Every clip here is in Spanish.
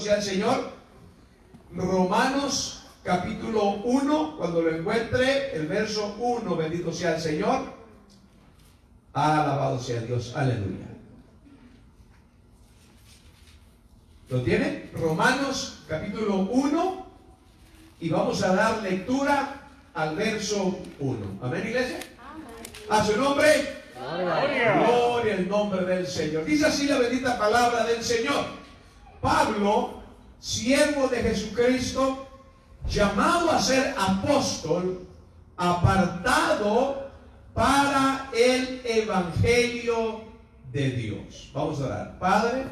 sea el Señor. Romanos capítulo 1, cuando lo encuentre, el verso 1, bendito sea el Señor. Alabado sea Dios, aleluya. ¿Lo tiene? Romanos capítulo 1, y vamos a dar lectura al verso 1. Amén, iglesia. A su nombre. Gloria al nombre del Señor. Dice así la bendita palabra del Señor. Pablo, siervo de Jesucristo, llamado a ser apóstol, apartado para el evangelio de Dios. Vamos a orar. Padre,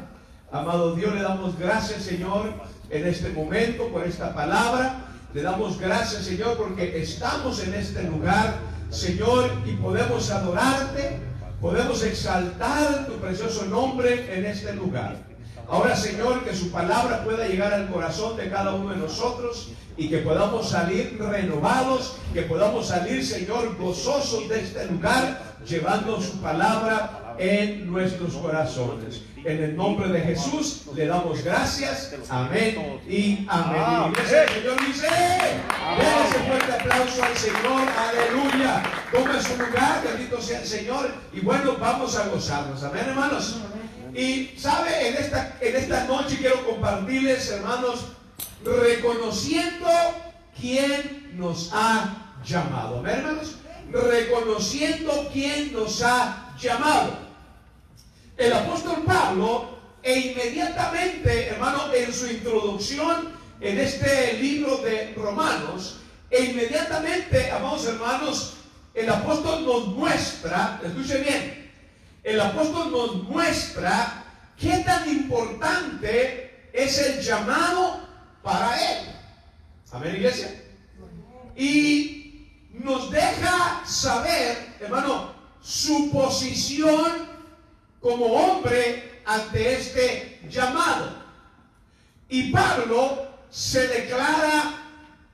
amado Dios, le damos gracias, Señor, en este momento por esta palabra. Le damos gracias, Señor, porque estamos en este lugar, Señor, y podemos adorarte, podemos exaltar tu precioso nombre en este lugar. Ahora, Señor, que su palabra pueda llegar al corazón de cada uno de nosotros y que podamos salir renovados, que podamos salir, Señor, gozosos de este lugar, llevando su palabra en nuestros corazones. En el nombre de Jesús le damos gracias. Amén y amén. Y el Señor dice, denle ese fuerte aplauso al Señor. Aleluya. Tome su lugar, bendito sea el Señor. Y bueno, vamos a gozarnos. Amén, hermanos. Y sabe, en esta noche quiero compartirles, hermanos, reconociendo quién nos ha llamado. Amén, hermanos. Reconociendo quién nos ha llamado. El apóstol Pablo, inmediatamente, hermano, en su introducción en este libro de Romanos, inmediatamente, amados hermanos, el apóstol nos muestra, escuche bien, el apóstol nos muestra qué tan importante es el llamado para él. Amén, iglesia. Y nos deja saber, hermano, su posición como hombre ante este llamado. Y Pablo se declara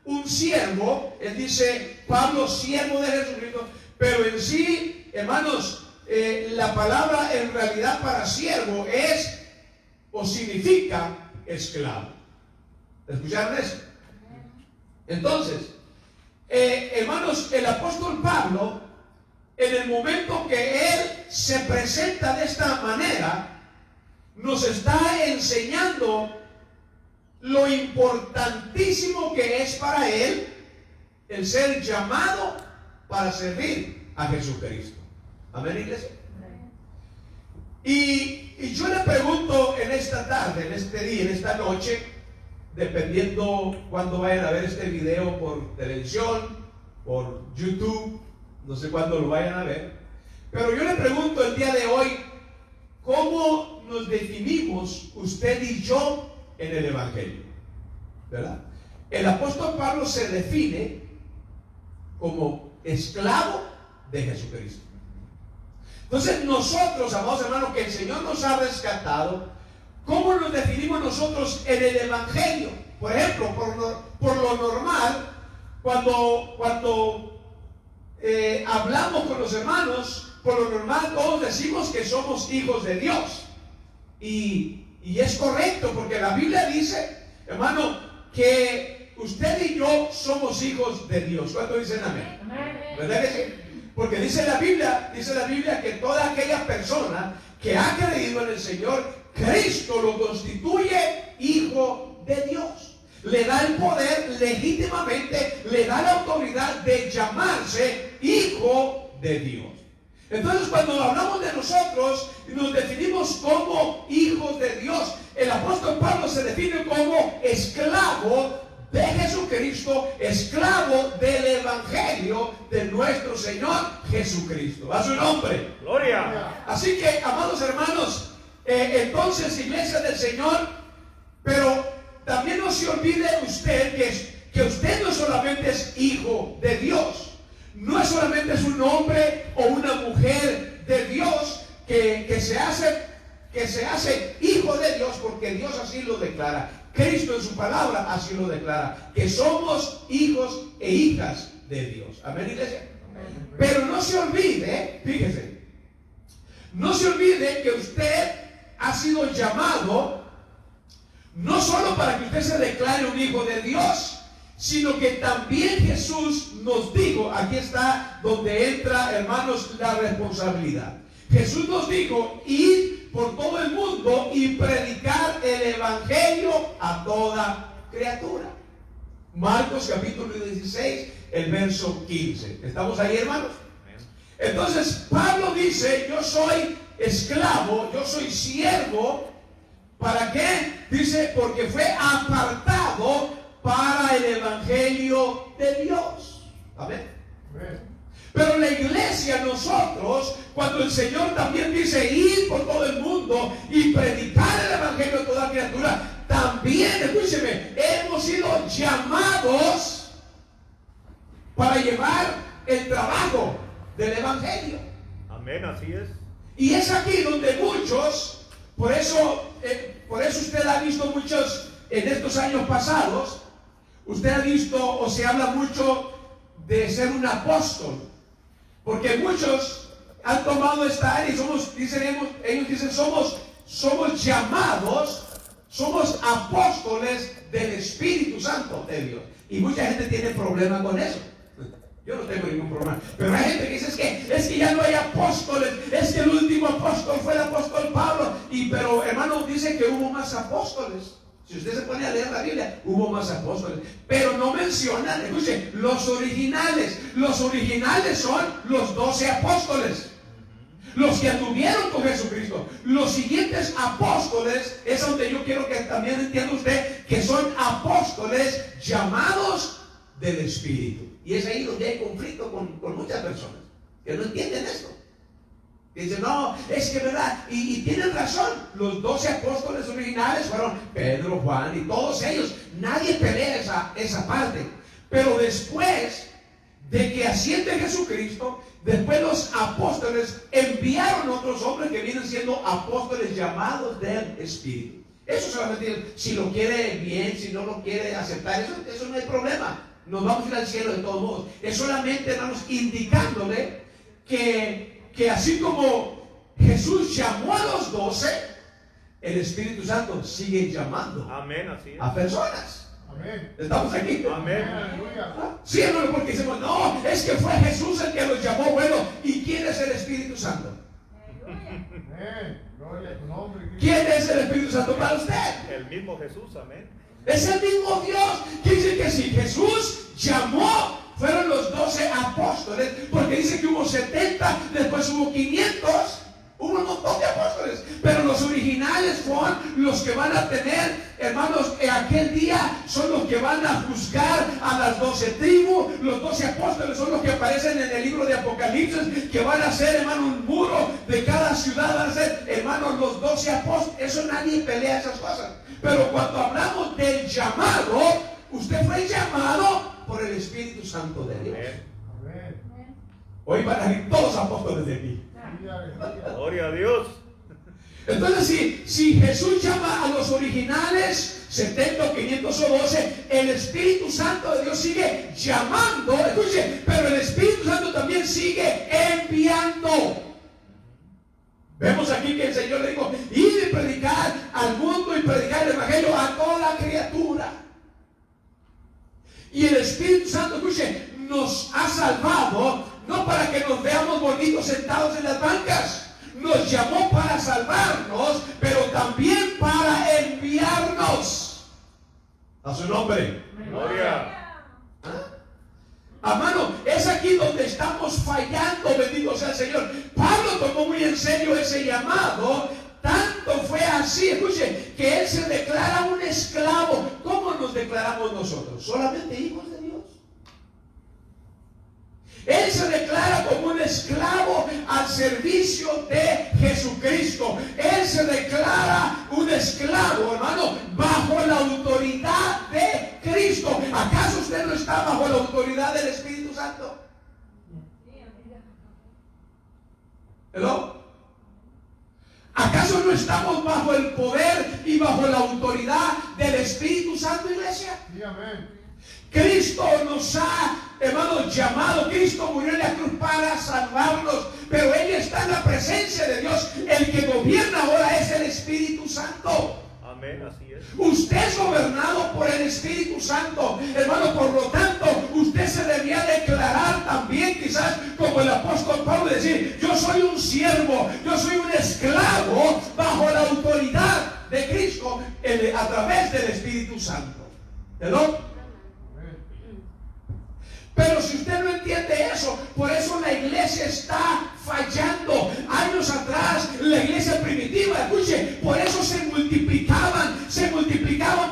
un siervo. Él dice, Pablo, siervo de Jesucristo. Pero en sí, hermanos, la palabra en realidad para siervo es o significa esclavo. ¿Escucharon eso? Entonces, hermanos, el apóstol Pablo, en el momento que él se presenta de esta manera, nos está enseñando lo importantísimo que es para él el ser llamado para servir a Jesucristo. Amén, iglesia. Y yo le pregunto en esta tarde, en este día, en esta noche, dependiendo cuándo vayan a ver este video por televisión, por YouTube, no sé cuándo lo vayan a ver, pero yo le pregunto el día de hoy, ¿cómo nos definimos usted y yo en el Evangelio? ¿Verdad? El apóstol Pablo se define como esclavo de Jesucristo. Entonces nosotros, amados hermanos, que el Señor nos ha rescatado, ¿cómo nos definimos nosotros en el Evangelio? Por ejemplo, por lo normal, cuando hablamos con los hermanos, por lo normal todos decimos que somos hijos de Dios. Y es correcto, porque la Biblia dice, hermano, que usted y yo somos hijos de Dios. ¿Cuántos dicen amén? ¿Verdad que sí? Porque dice la Biblia que toda aquella persona que ha creído en el Señor, Cristo lo constituye hijo de Dios. Le da el poder legítimamente, le da la autoridad de llamarse hijo de Dios. Entonces, cuando hablamos de nosotros, nos definimos como hijos de Dios. El apóstol Pablo se define como esclavo de Jesucristo, esclavo del Evangelio de nuestro Señor Jesucristo. A su nombre. Gloria. Así que, amados hermanos, entonces, iglesia del Señor, pero también no se olvide usted que usted no solamente es hijo de Dios, no es solamente es un hombre o una mujer de Dios que se hace hijo de Dios, porque Dios así lo declara. Cristo en su palabra así lo declara, que somos hijos e hijas de Dios. Amén, iglesia. Pero no se olvide, fíjese, no se olvide que usted ha sido llamado no solo para que usted se declare un hijo de Dios, sino que también Jesús nos dijo, aquí está donde entra, hermanos, la responsabilidad. Jesús nos dijo, ir por todo el mundo y predicar el evangelio a toda criatura. Marcos capítulo 16, el verso 15. ¿Estamos ahí, hermanos? Entonces Pablo dice, yo soy esclavo, yo soy siervo. ¿Para qué? Dice, porque fue apartado para el evangelio de Dios. Amén. Pero la iglesia, nosotros, cuando el Señor también dice ir por todo el mundo y predicar el evangelio a toda criatura, también, escúcheme, hemos sido llamados para llevar el trabajo del evangelio. Amén, así es. Y es aquí donde muchos, por eso usted ha visto muchos en estos años pasados, usted ha visto o se habla mucho de ser un apóstol, porque muchos han tomado esta área y ellos dicen somos llamados, somos apóstoles del Espíritu Santo de Dios. Y mucha gente tiene problema con eso. Yo no tengo ningún problema. Pero hay gente que dice, es que ya no hay apóstoles. Es que el último apóstol fue el apóstol Pablo. Pero hermano, dice que hubo más apóstoles. Si usted se pone a leer la Biblia, hubo más apóstoles. Pero no mencionan, escuchen, los originales. Los originales son los 12 apóstoles. Los que anduvieron con Jesucristo. Los siguientes apóstoles, es donde yo quiero que también entienda usted, que son apóstoles llamados del Espíritu. Y es ahí donde hay conflicto con muchas personas que no entienden esto. Dicen, no, es que verdad, y tienen razón. Los 12 apóstoles originales fueron Pedro, Juan y todos ellos. Nadie pelea esa parte. Pero después de que asciende Jesucristo, después los apóstoles enviaron otros hombres que vienen siendo apóstoles llamados del Espíritu. Eso solamente, si lo quiere bien, si no lo quiere aceptar, eso no hay problema. Nos vamos a ir al cielo de todos modos. Es solamente, hermanos, indicándole que así como Jesús llamó a los 12, el Espíritu Santo sigue llamando. Amén, así es. A personas. Amén. ¿Estamos aquí? Amén. Sí, hermano, porque decimos, no, es que fue Jesús el que los llamó. Bueno, ¿y quién es el Espíritu Santo? Amén. Gloria a tu nombre. ¿Quién es el Espíritu Santo para usted? El mismo Jesús, amén. Es el mismo Dios. Quiere decir que si Jesús llamó, fueron los 12 apóstoles, porque dice que hubo 70, después hubo 500, hubo un montón de apóstoles, pero los originales son los que van a tener, hermanos, en aquel día son los que van a juzgar a las 12 tribus. Los 12 apóstoles son los que aparecen en el libro de Apocalipsis, que van a ser, hermano, un muro de cada ciudad, van a ser, hermanos, los 12 apóstoles. Eso nadie pelea esas cosas. Pero cuando hablamos del llamado, usted fue llamado por el Espíritu Santo de Dios. Amén. Hoy van a salir todos apóstoles de aquí. Gloria a Dios. Entonces, si Jesús llama a los originales, 70, 500 o 12, el Espíritu Santo de Dios sigue llamando, escuche, pero el Espíritu Santo también sigue enviando. Vemos aquí que el Señor le dijo, ir y predicar al mundo y predicar el evangelio a toda criatura. Y el Espíritu Santo, escuche, nos ha salvado, no para que nos veamos bonitos sentados en las bancas. Nos llamó para salvarnos, pero también para enviarnos. A su nombre. Gloria. Hermano, es aquí donde estamos fallando, bendito sea el Señor. Pablo tomó muy en serio ese llamado. Tanto fue así, escuche, que él se declara un esclavo. ¿Cómo nos declaramos nosotros? Solamente hijos de Dios. Él se declara como un esclavo al servicio de Jesucristo. Él se declara un esclavo, hermano, bajo la autoridad de Cristo. ¿Acaso usted no está bajo la autoridad del Espíritu Santo? ¿Hello? ¿Acaso no estamos bajo el poder y bajo la autoridad del Espíritu Santo, iglesia? Sí, amén. Cristo nos ha, hermanos, llamado. Cristo murió en la cruz para salvarnos, pero Él está en la presencia de Dios. El que gobierna ahora es el Espíritu Santo. Amén, así es. Usted es gobernado por el Espíritu Santo, hermano. Por lo tanto, usted se debía declarar también, quizás como el apóstol Pablo, decir: yo soy un siervo, yo soy un esclavo bajo la autoridad de Cristo a través del Espíritu Santo. ¿Perdón? Pero si usted no entiende eso, por eso la iglesia está fallando. Años atrás, la iglesia primitiva, escuche, por eso se multiplicaban.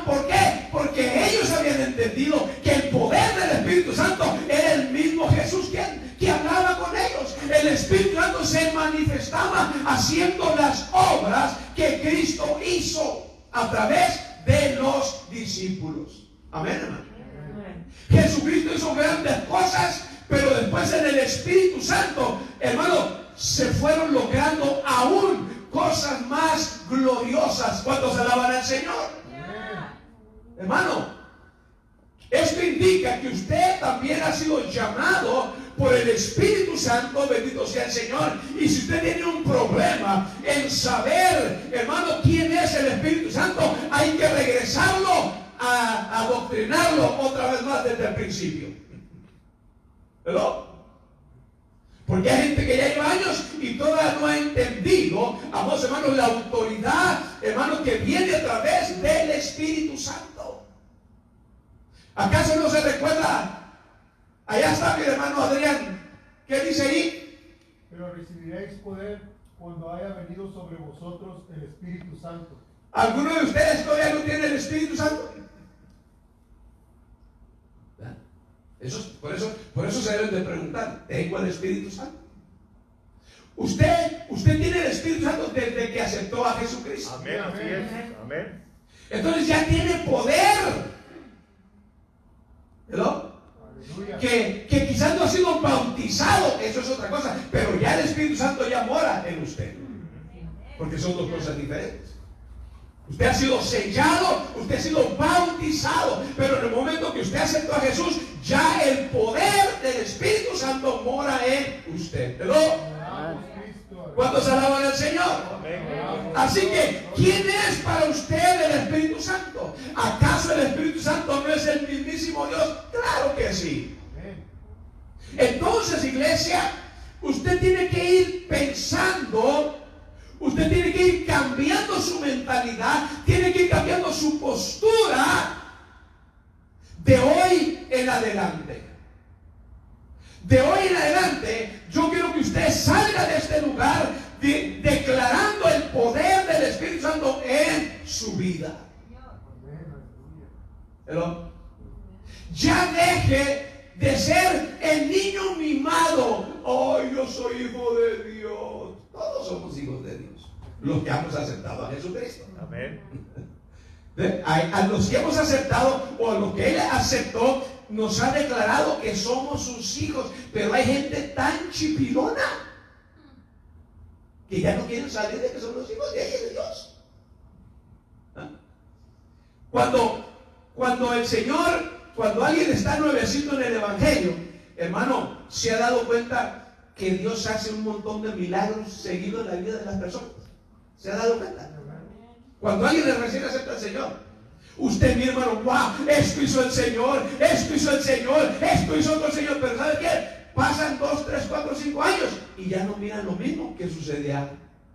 ¿Por qué? Porque ellos habían entendido que el poder del Espíritu Santo era el mismo Jesús que hablaba con ellos. El Espíritu Santo se manifestaba haciendo las obras que Cristo hizo a través de los discípulos. Amén, hermano. Jesucristo hizo grandes cosas, pero después en el Espíritu Santo, hermano, se fueron logrando aún cosas más gloriosas. ¿Cuántos alaban al Señor? Hermano, esto indica que usted también ha sido llamado por el Espíritu Santo, bendito sea el Señor. Y si usted tiene un problema en saber, hermano, quién es el Espíritu Santo, hay que regresarlo a adoctrinarlo otra vez más desde el principio. ¿Verdad? Porque hay gente que ya lleva años y todavía no ha entendido, amados hermanos, la autoridad, hermanos, que viene a través del Espíritu Santo. ¿Acaso no se recuerda? Allá está mi hermano Adrián. ¿Qué dice ahí? Pero recibiréis poder cuando haya venido sobre vosotros el Espíritu Santo. ¿Alguno de ustedes todavía no tiene el Espíritu Santo? Por eso se deben de preguntar: ¿tengo el Espíritu Santo? Usted tiene el Espíritu Santo desde que aceptó a Jesucristo. Amén, así es. Amén. Entonces ya tiene poder. ¿Verdad? Que quizás no ha sido bautizado, eso es otra cosa, pero ya el Espíritu Santo ya mora en usted. Porque son dos cosas diferentes. Usted ha sido sellado, usted ha sido bautizado, pero en el momento que usted aceptó a Jesús, ya el poder del Espíritu Santo mora en usted. ¿Verdad? ¿Cuántos alaban al Señor? Así que, ¿quién es para usted el Espíritu Santo? ¿Acaso el Espíritu Santo no es el mismísimo Dios? Claro que sí. Entonces, iglesia, usted tiene que ir pensando. Usted tiene que ir cambiando su mentalidad, tiene que ir cambiando su postura de hoy en adelante. De hoy en adelante, yo quiero que usted salga de este lugar declarando el poder del Espíritu Santo en su vida. Pero ya deje de ser el niño mimado. Oh, yo soy hijo de Dios. Todos somos hijos de Dios, los que hemos aceptado a Jesucristo. Amén. A los que hemos aceptado, o a los que Él aceptó, nos ha declarado que somos sus hijos. Pero hay gente tan chipilona que ya no quieren salir de que son los hijos de Dios. ¿Ah? Cuando alguien está nuevecito en el Evangelio, hermano, se ha dado cuenta que Dios hace un montón de milagros seguidos en la vida de las personas. ¿Se ha dado cuenta? Cuando alguien recién acepta al Señor, usted, mi hermano, wow, esto hizo el Señor, esto hizo el Señor, esto hizo otro Señor. Pero ¿sabe qué? Pasan 2, 3, 4, 5 años y ya no miran lo mismo que sucedía.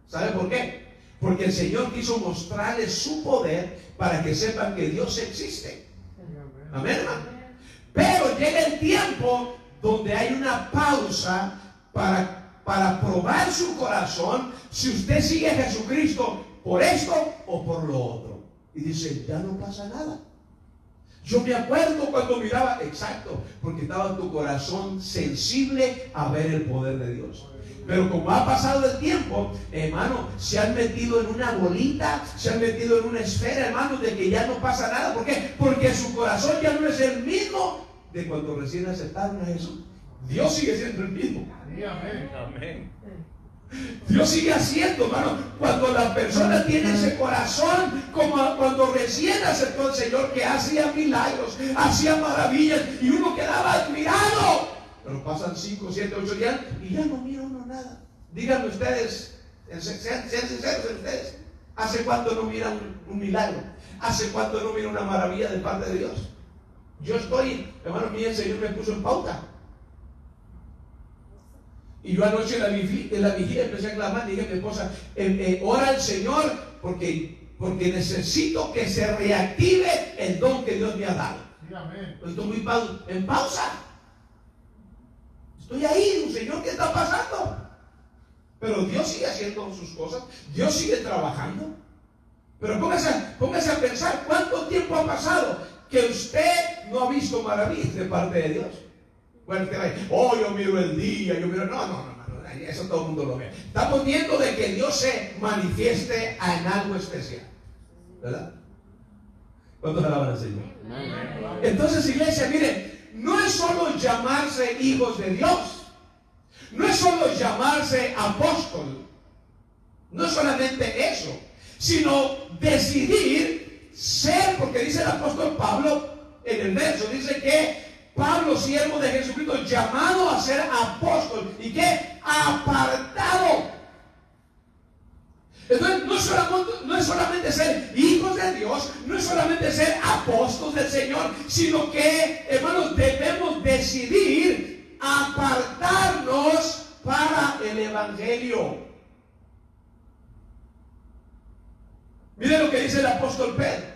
¿Sabe por qué? Porque el Señor quiso mostrarles su poder para que sepan que Dios existe. Amén, hermano. Pero llega el tiempo donde hay una pausa para probar su corazón, si usted sigue a Jesucristo por esto o por lo otro. Y dice: ya no pasa nada. Yo me acuerdo cuando miraba, exacto, porque estaba tu corazón sensible a ver el poder de Dios. Pero como ha pasado el tiempo, hermano, se han metido en una bolita, se han metido en una esfera, hermano, de que ya no pasa nada. ¿Por qué? Porque su corazón ya no es el mismo de cuando recién aceptaron a Jesús. Dios sigue siendo el mismo. Amén. Amén. Dios sigue haciendo, hermano. Cuando la persona tiene ese corazón, como cuando recién aceptó al Señor, que hacía milagros, hacía maravillas, y uno quedaba admirado. Pero pasan 5, 7, 8 días y ya no mira uno nada. Díganme ustedes, sean sinceros en ustedes, ¿Hace cuánto no mira un milagro? ¿Hace cuánto no mira una maravilla de parte de Dios? Yo estoy, hermano mío, el Señor me puso en pauta. Y yo anoche en la vigilia empecé a clamar, dije a mi esposa, ora al Señor porque necesito que se reactive el don que Dios me ha dado. Sí, amén. Estoy muy en pausa. Estoy ahí, digo, Señor, ¿qué está pasando? Pero Dios sigue haciendo sus cosas, Dios sigue trabajando. Pero póngase a pensar, ¿cuánto tiempo ha pasado que usted no ha visto maravillas de parte de Dios? Bueno, yo miro el día, yo miro... No, eso todo el mundo lo ve. Estamos viendo de que Dios se manifieste en algo especial, ¿verdad? ¿Cuántos alaban al Señor? Entonces, iglesia, miren, no es solo llamarse hijos de Dios, no es solo llamarse apóstol, no es solamente eso, sino decidir ser, porque dice el apóstol Pablo en el verso, dice que Pablo, siervo de Jesucristo, llamado a ser apóstol, y que apartado. Entonces no es solamente ser hijos de Dios, no es solamente ser apóstoles del Señor, sino que, hermanos, debemos decidir apartarnos para el Evangelio. Miren lo que dice el apóstol Pedro.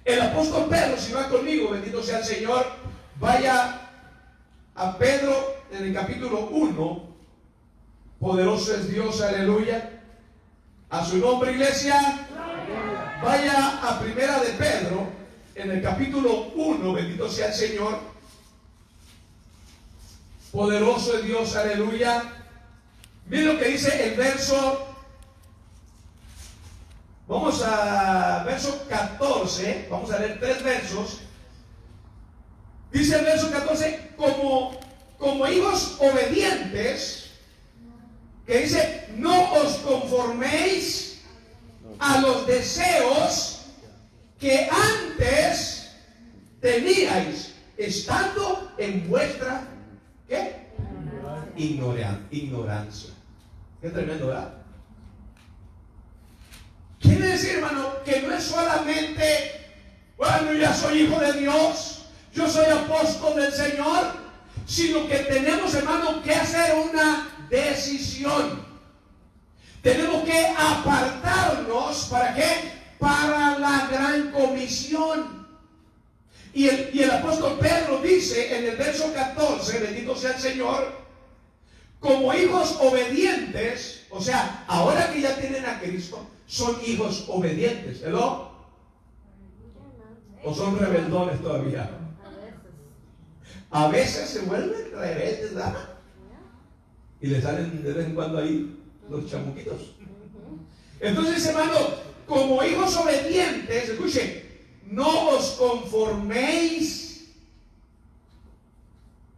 El apóstol Pedro, si va conmigo, bendito sea el Señor, vaya a Pedro en el capítulo 1. Poderoso es Dios, aleluya. A su nombre, iglesia. Vaya a primera de Pedro en el capítulo 1, bendito sea el Señor. Poderoso es Dios, aleluya. Miren lo que dice el verso. Vamos a verso 14, vamos a leer 3 versos. Dice el verso 14, como hijos obedientes, que dice, no os conforméis a los deseos que antes teníais, estando en vuestra, ¿qué? Ignorancia. Qué tremendo, ¿verdad? Quiere decir, hermano, que no es solamente, bueno, ya soy hijo de Dios, yo soy apóstol del Señor, sino que tenemos, hermano, que hacer una decisión. Tenemos que apartarnos, ¿para qué? Para la gran comisión. Y el apóstol Pedro dice en el verso 14, bendito sea el Señor, como hijos obedientes, o sea, ahora que ya tienen a Cristo, son hijos obedientes, ¿no? ¿O son rebeldones todavía? A veces se vuelven rebeldes, ¿verdad? Y le salen de vez en cuando ahí los chamuquitos. Entonces, hermano, como hijos obedientes, escuchen, no os conforméis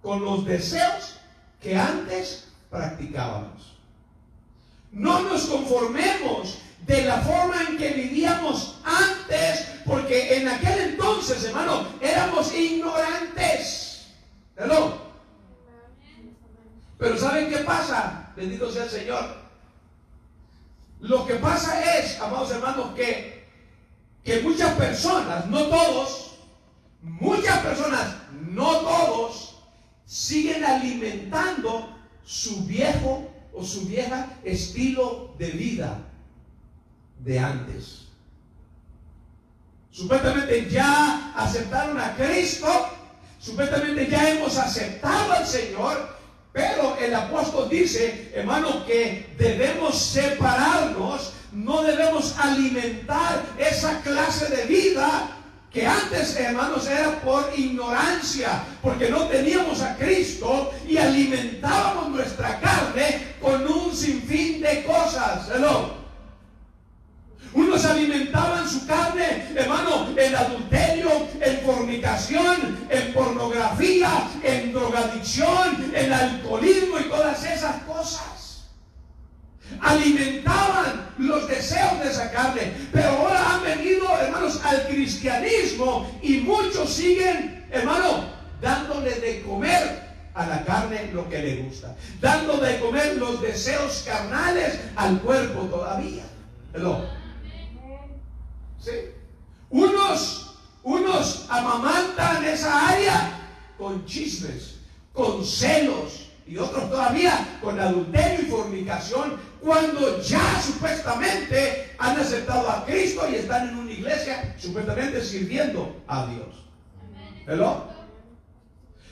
con los deseos que antes practicábamos. No nos conformemos de la forma en que vivíamos antes, porque en aquel entonces, hermano, éramos ignorantes. ¿No? Pero ¿saben qué pasa? Bendito sea el Señor. Lo que pasa es, amados hermanos, que muchas personas, no todos, muchas personas, no todos, siguen alimentando su viejo o su vieja estilo de vida de antes. Supuestamente ya aceptaron a Cristo, supuestamente ya hemos aceptado al Señor, pero el apóstol dice, hermano, que debemos separarnos, no debemos alimentar esa clase de vida que antes, hermanos, era por ignorancia, porque no teníamos a Cristo y alimentábamos nuestra carne con un sinfín de cosas. ¿No? Unos alimentaban su carne, hermano, en adulterio, en fornicación, en pornografía, en drogadicción, en alcoholismo y todas esas cosas. Alimentaban los deseos de esa carne, pero ahora han venido, hermanos, al cristianismo y muchos siguen, hermano, dándole de comer a la carne lo que le gusta, dando de comer los deseos carnales al cuerpo todavía. Hello. ¿Sí? Unos amamantan esa área con chismes, con celos, y otros todavía con adulterio y fornicación, cuando ya supuestamente han aceptado a Cristo y están en una iglesia supuestamente sirviendo a Dios. ¿Hello?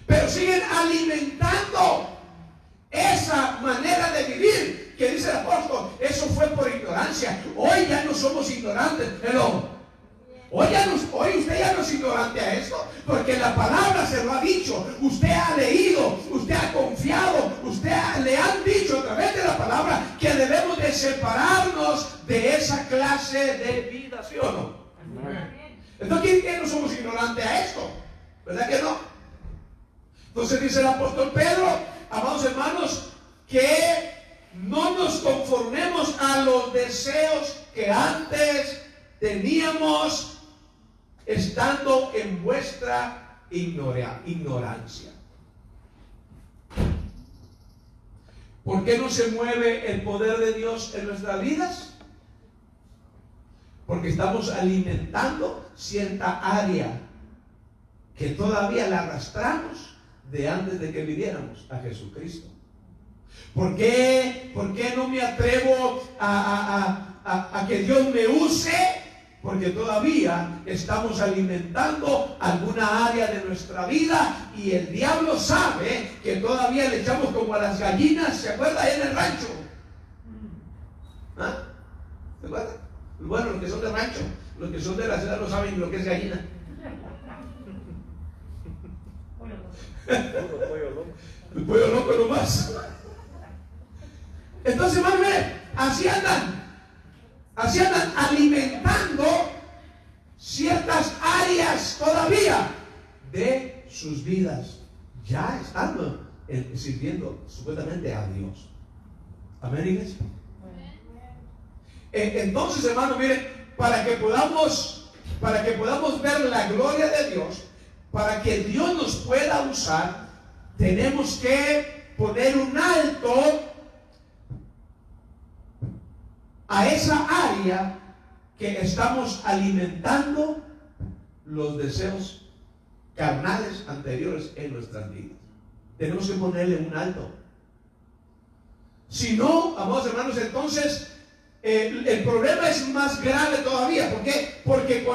Pero siguen alimentando esa manera de vivir que dice el apóstol. Eso fue por ignorancia. Hoy ya no somos ignorantes. Hello. Hoy usted ya no es ignorante a esto, porque la palabra se lo ha dicho. Usted ha leído, usted ha confiado, le han dicho a través de la palabra que debemos de separarnos de esa clase de vida, ¿sí o no? Entonces, ¿quién no somos ignorantes a esto? ¿Verdad que no? Entonces dice el apóstol Pedro, amados hermanos, que no nos conformemos a los deseos que antes teníamos estando en vuestra ignorancia. ¿Por qué no se mueve el poder de Dios en nuestras vidas? Porque estamos alimentando cierta área que todavía la arrastramos de antes de que viviéramos a Jesucristo. ¿Por qué no me atrevo a que Dios me use? Porque todavía estamos alimentando alguna área de nuestra vida y el diablo sabe que todavía le echamos como a las gallinas. ¿Se acuerda ahí en el rancho? ¿Ah? ¿Se acuerda? Bueno, los que son de rancho, los que son de la ciudad no saben lo que es gallina. El pollo loco nomás. Entonces, hermano, así andan alimentando ciertas áreas todavía de sus vidas, ya estando sirviendo supuestamente a Dios. Amén, iglesia. Entonces, hermano, miren, para que podamos ver la gloria de Dios, para que Dios nos pueda usar, tenemos que poner un alto a esa área que estamos alimentando los deseos carnales anteriores en nuestras vidas. Tenemos que ponerle un alto. Si no, amados hermanos, entonces el problema es más grave todavía. ¿Por qué? Porque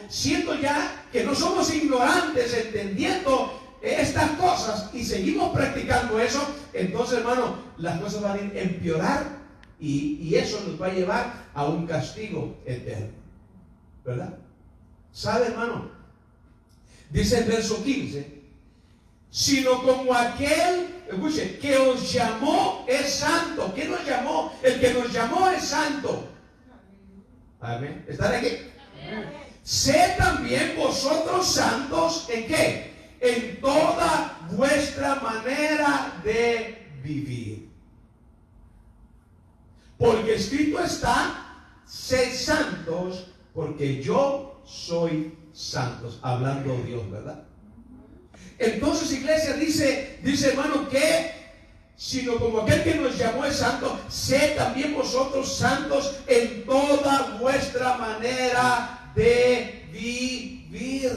siendo ya que no somos ignorantes, entendiendo estas cosas y seguimos practicando eso, entonces, hermano, las cosas van a empeorar. Y eso nos va a llevar a un castigo eterno, ¿verdad? ¿Sabe, hermano? Dice el verso 15, sino como aquel, escuche, que os llamó es santo. ¿Quién nos llamó? El que nos llamó es santo. Amén. ¿Están aquí? Amén. Sed también vosotros santos, ¿en qué? En toda vuestra manera de vivir. Porque escrito está, sed santos, porque yo soy santos. Hablando Dios, ¿verdad? Entonces, iglesia, dice hermano, que sino como aquel que nos llamó es santo, sed también vosotros santos en toda vuestra manera de vivir.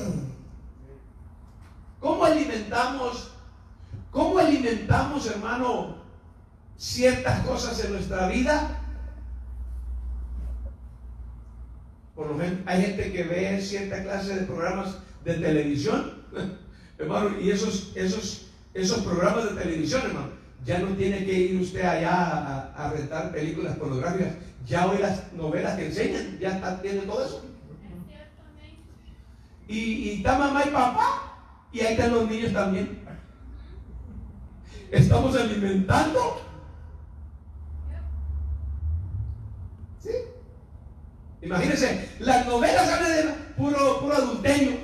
¿Cómo alimentamos, hermano, ciertas cosas en nuestra vida? Por lo menos hay gente que ve cierta clase de programas de televisión, hermano, y esos programas de televisión, hermano, ya no tiene que ir usted allá a rentar películas pornográficas. Ya hoy las novelas que enseñan ya tienen todo eso. Y está mamá y papá, y ahí están los niños también. Estamos alimentando. ¿Sí? Imagínense, las novelas hablan de puro adulterio.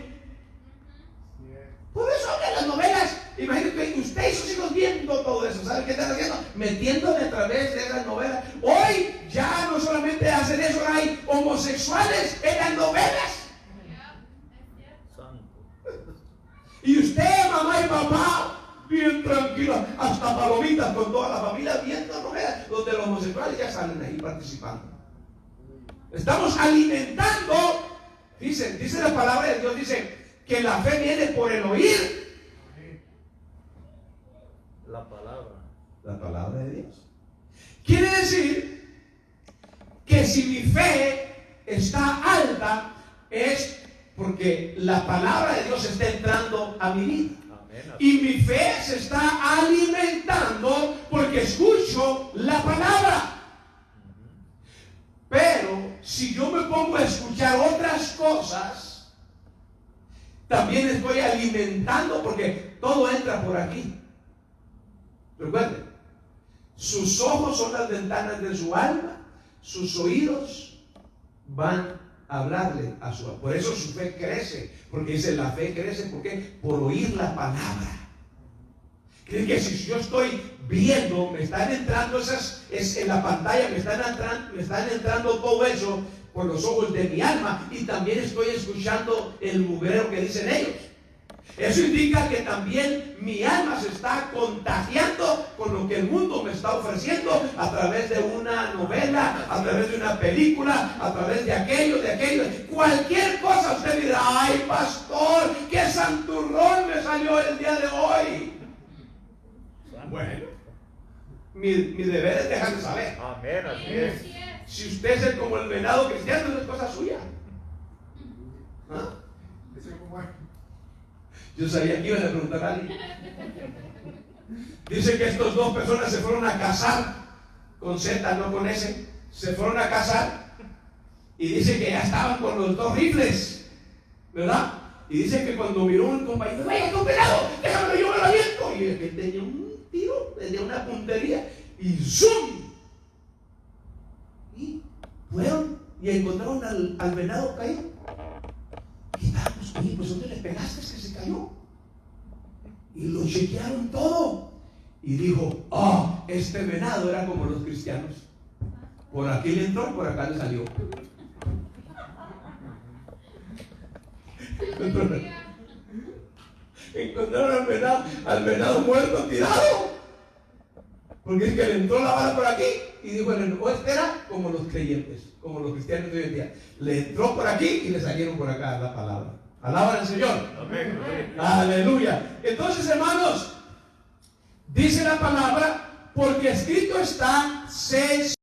Por eso hablan las novelas. Imagínense, usted y sus hijos viendo todo eso. ¿Saben qué están haciendo? Metiéndole a través de las novelas. Hoy ya no solamente hacen eso, hay homosexuales en las novelas. Y usted, mamá y papá, bien tranquila, hasta palomitas con toda la familia viendo novelas donde los homosexuales ya salen ahí participando. Estamos alimentando. Dice la palabra de Dios, dice que la fe viene por el oír La palabra. la palabra de Dios. Quiere decir que si mi fe está alta es porque la palabra de Dios está entrando a mi vida. Amén. Y mi fe se está alimentando porque escucho la palabra. Pero si yo me pongo a escuchar otras cosas, también estoy alimentando porque todo entra por aquí. Recuerden, sus ojos son las ventanas de su alma, sus oídos van a hablarle a su alma. Por eso su fe crece, porque dice la fe crece, ¿por qué? Por oír la palabra. Creen que si yo estoy viendo, me están entrando en la pantalla, me están entrando todo eso por los ojos de mi alma, y también estoy escuchando el mugrero que dicen ellos. Eso indica que también mi alma se está contagiando con lo que el mundo me está ofreciendo a través de una novela, a través de una película, a través de aquello. Cualquier cosa usted dirá, ay pastor, qué santurrón me salió el día de hoy. Bueno, mi deber es dejarle saber. Amén, así es. Si usted es como el venado cristiano, no es cosa suya. ¿Ah? Eso como es. Yo sabía que iban a preguntar a alguien. Dice que estas dos personas se fueron a casar, con Z, no con S, se fueron a casar, y dice que ya estaban con los dos rifles, ¿verdad? Y dice que cuando miró un compañero, ¡vaya, con pelado! ¡Déjame, yo me lo aviento! Y el que tenía un tiro, tenía una puntería, y ¡zoom! Y fueron y encontraron al venado caído. Y estábamos, oye, pues ¿dónde le pegaste que se cayó? Y lo chequearon todo. Y dijo, este venado era como los cristianos. Por aquí le entró y por acá le salió. Encontraron al venado muerto tirado. Porque es que le entró la bala por aquí. Y dijo, este era como los creyentes, como los cristianos de hoy en día. Le entró por aquí y le salieron por acá la palabra. Alaban al Señor. Amén. Aleluya. Entonces, hermanos, dice la palabra, porque escrito está,